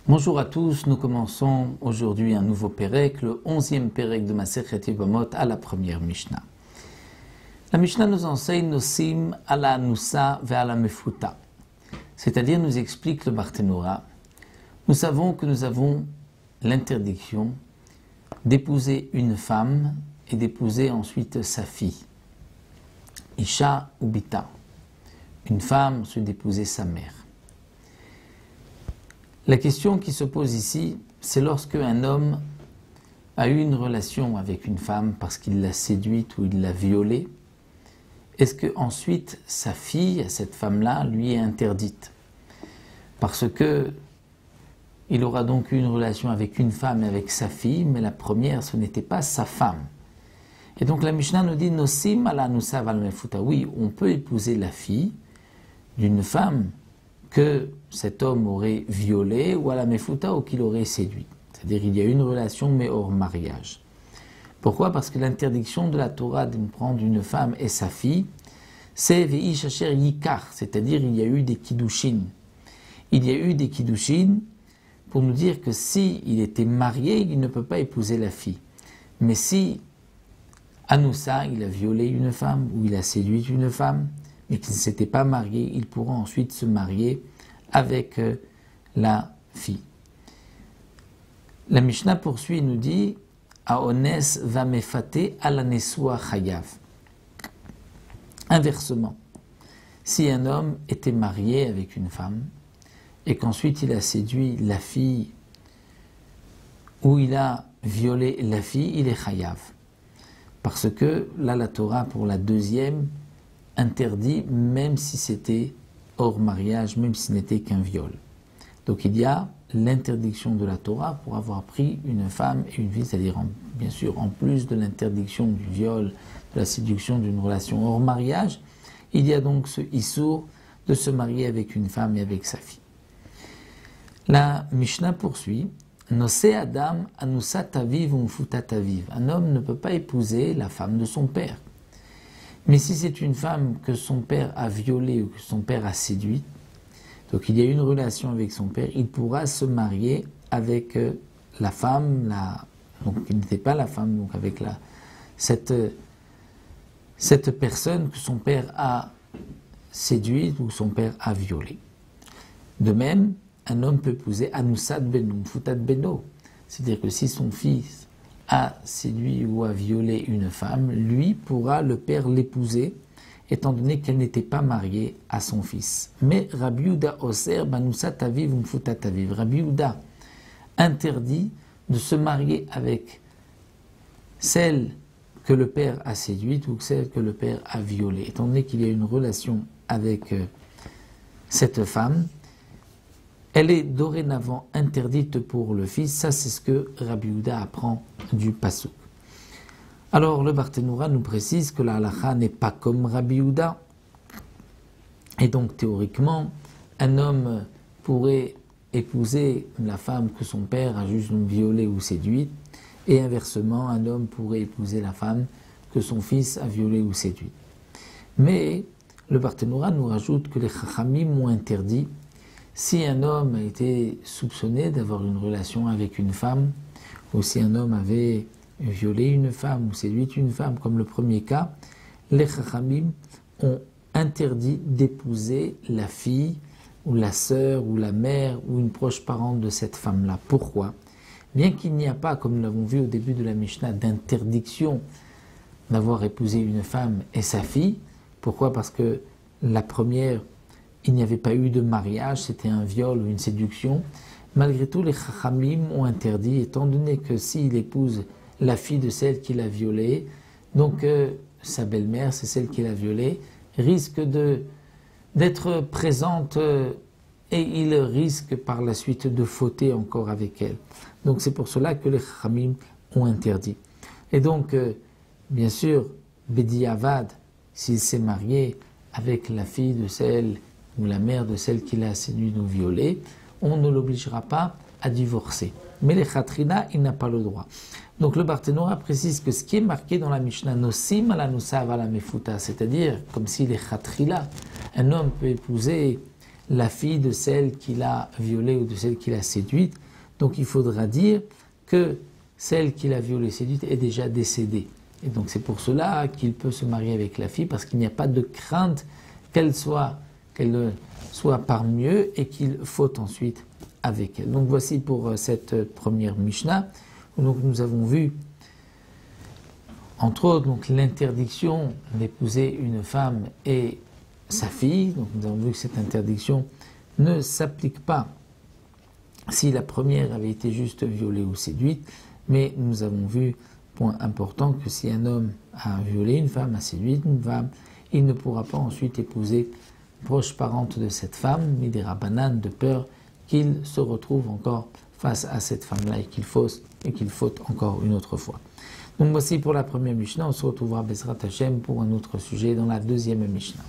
Bonjour à tous, nous commençons aujourd'hui un nouveau Pérek, le 11e Pérek de Masechet Yevamot à la première Mishnah. La Mishnah nous enseigne Nosim ala Anusa ve ala Mefuta, c'est-à-dire nous explique le Barthénora. Nous savons que nous avons l'interdiction d'épouser une femme et d'épouser ensuite sa fille. Isha ou Bita, une femme ensuite d'épouser sa mère. La question qui se pose ici, c'est lorsque un homme a eu une relation avec une femme parce qu'il l'a séduite ou il l'a violée, est-ce que ensuite sa fille, à cette femme-là, lui est interdite? Parce que il aura donc eu une relation avec une femme et avec sa fille, mais la première, ce n'était pas sa femme. Et donc la Mishnah nous dit Nosim ala Anusa val Mefuta. Oui, on peut épouser la fille d'une femme que cet homme aurait violé ou à la mefuta ou qu'il aurait séduit. C'est-à-dire il y a une relation mais hors mariage. Pourquoi? Parce que l'interdiction de la Torah de prendre une femme et sa fille, c'est veish asher yikar, c'est-à-dire il y a eu des kiddushin. Il y a eu des kiddushin pour nous dire que si il était marié, il ne peut pas épouser la fille. Mais si Anusa, il a violé une femme ou il a séduit une femme, mais qu'il ne s'était pas marié, il pourra ensuite se marier avec la fille. La Mishnah poursuit et nous dit Aones va mefate ala nesua chayav. Inversement, si un homme était marié avec une femme et qu'ensuite il a séduit la fille ou il a violé la fille, il est chayav. Parce que là, la Torah, pour la deuxième, interdit même si c'était hors mariage, même si ce n'était qu'un viol. Donc il y a l'interdiction de la Torah pour avoir pris une femme et une fille, c'est-à-dire bien sûr en plus de l'interdiction du viol, de la séduction d'une relation hors mariage, il y a donc ce issour de se marier avec une femme et avec sa fille. La Mishnah poursuit Nose Adam Anusa Taviv Umfuta Taviv. Un homme ne peut pas épouser la femme de son père. Mais si c'est une femme que son père a violée ou que son père a séduite, donc il y a une relation avec son père, il pourra se marier avec la femme, donc il n'était pas la femme, donc avec cette personne que son père a séduite ou que son père a violée. De même, un homme peut épouser Anusat Benum, Futat Beno, c'est-à-dire que si son fils a séduit ou a violé une femme, lui pourra, le père, l'épouser, étant donné qu'elle n'était pas mariée à son fils. Mais Rabbi Yehuda Oser Banusat Aviv Umfutat Aviv. Rabbi Yehuda interdit de se marier avec celle que le père a séduite ou celle que le père a violée. Étant donné qu'il y a une relation avec cette femme, elle est dorénavant interdite pour le fils. Ça, c'est ce que Rabbi Yehuda apprend du Pasuk. Alors, le Barthénora nous précise que la halakha n'est pas comme Rabbi Yehuda. Et donc, théoriquement, un homme pourrait épouser la femme que son père a juste violée ou séduite. Et inversement, un homme pourrait épouser la femme que son fils a violée ou séduite. Mais, le Barthénora nous rajoute que les Chachamim ont interdit si un homme a été soupçonné d'avoir une relation avec une femme, ou si un homme avait violé une femme ou séduit une femme, comme le premier cas, les Chachamim ont interdit d'épouser la fille, ou la sœur, ou la mère, ou une proche parente de cette femme-là. Pourquoi? Bien qu'il n'y a pas, comme nous l'avons vu au début de la Mishnah, d'interdiction d'avoir épousé une femme et sa fille. Pourquoi? Parce que la première, il n'y avait pas eu de mariage, c'était un viol ou une séduction. Malgré tout, les Chachamim ont interdit, étant donné que s'il épouse la fille de celle qu'il a violée, donc sa belle-mère, c'est celle qu'il a violée, risque d'être présente et il risque par la suite de fauter encore avec elle. Donc c'est pour cela que les Chachamim ont interdit. Et donc, bien sûr, Bedi Avad, s'il s'est marié avec la fille de celle ou la mère de celle qu'il a séduite ou violée, on ne l'obligera pas à divorcer. Mais les Khatrina, il n'a pas le droit. Donc le Barthénora précise que ce qui est marqué dans la Mishnah, Nosim ala Nusav ala Mefuta, c'est-à-dire comme si les Khatrila, un homme peut épouser la fille de celle qu'il a violée ou de celle qu'il a séduite, donc il faudra dire que celle qu'il a violée et séduite est déjà décédée. Et donc c'est pour cela qu'il peut se marier avec la fille, parce qu'il n'y a pas de crainte qu'elle soit parmi eux et qu'il faut ensuite avec elle. Donc voici pour cette première Mishnah. Donc nous avons vu, entre autres, donc, l'interdiction d'épouser une femme et sa fille. Donc nous avons vu que cette interdiction ne s'applique pas si la première avait été juste violée ou séduite, mais nous avons vu, point important, que si un homme a violé une femme, a séduit une femme, il ne pourra pas ensuite épouser proche parente de cette femme, midera banane, de peur qu'il se retrouve encore face à cette femme-là et qu'il faute encore une autre fois. Donc voici pour la première Mishnah. On se retrouvera Bezrat Hashem pour un autre sujet dans la deuxième Mishnah.